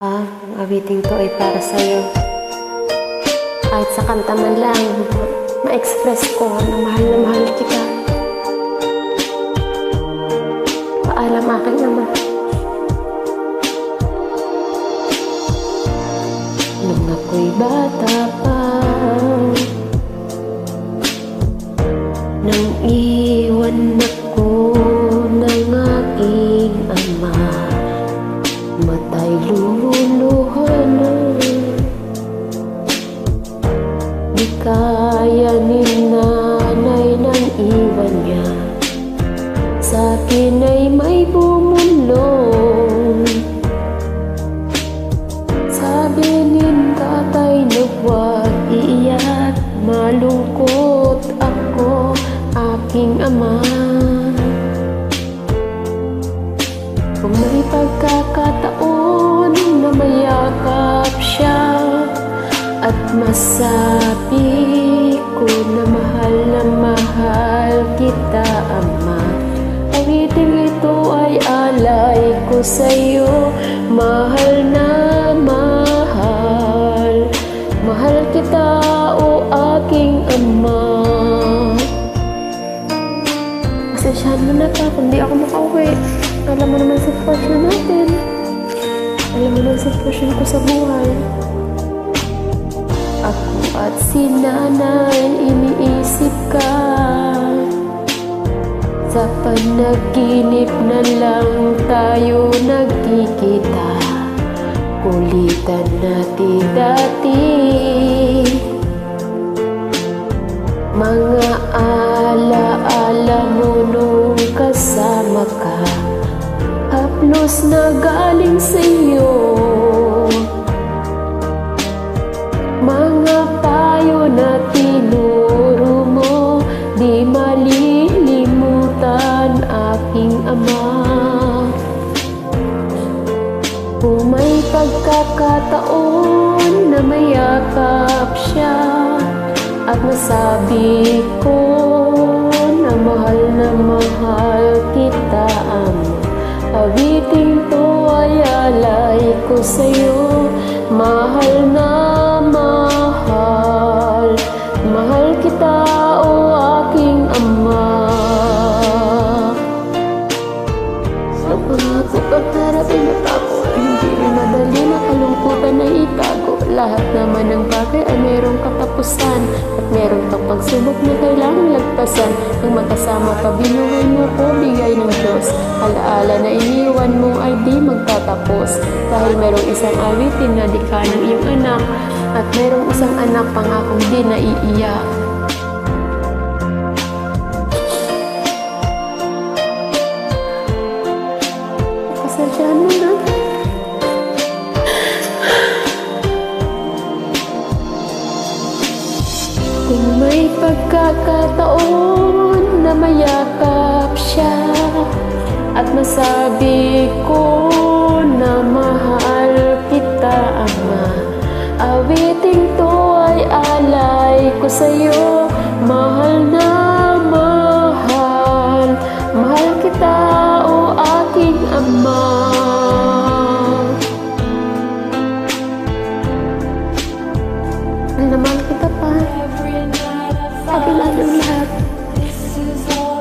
Ang awiting to ay para sa'yo. Kahit sa kanta man lang, ma-express ko na mahal kita. Paalam aking ama. Nung ako'y bata pa, nang iwan ako ng aking ama, matay luluha na. Di kaya ni nanay nang iwan niya, sa'kin ay may bumulong. Sabi ni tatay na huwag iiyak, malungkot ako aking ama. Kung may pagkakataon na mayakap siya at masabi ko na mahal kita ama, awiting ito ay alay ko sa'yo. Mahal na mahal kita o aking ama. Pasensyahan mo na pa kung di ako makauwi. Alam mo naman sitwasyon natin. Alam mo naman sitwasyon ko sa buhay. Ako at si nanay iniisip ka. Sa panaginip na lang tayo nagkikita. Kulitan natin dati, mga alaala mo nung kasama ka, haplos na galing sa'yo. Mga payo na tinuro mo, di malilimutan aking ama. Kung may pagkakataon na mayakap siya at masabi ko na mahal kita ama, awiting to ay alay ko sa'yo. Mahal na mahal kita o aking ama. Sa pangako at harapin at ako, hindi rin madali na kalungkutan na itago. Lahat naman ng bagay ay mayroong katapusan, at mayroong kang pagsubok na kailangang lagpasan. Nang magkasama ka, binuhay mo ko, bigay ng Diyos. Alaala na iniwan mo ay di magtatapos, dahil mayroong isang awitin na di ka ng iyong anak, at mayroong isang anak pangakong di naiiyak. Pasensyahan mo na. Kung may pagkakataon na mayakap siya at masabi ko na mahal kita ama, awiting to ay alay ko sa'yo. Mahal na mahal kita o aking ama. Mahal na mahal kita pa. Sabi na ng lahat.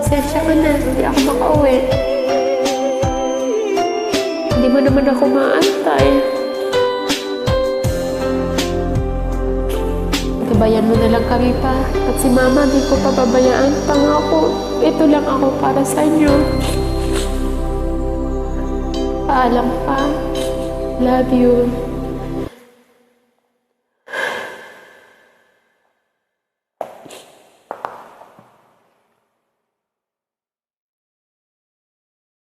Sensya ko na, hindi ako makauwi. Hindi mo naman ako maantay. Gabayan mo na lang kami pa. At si mama, di ko pababayaan. Pangako, ito lang ako para sa inyo. Paalam pa. Love you.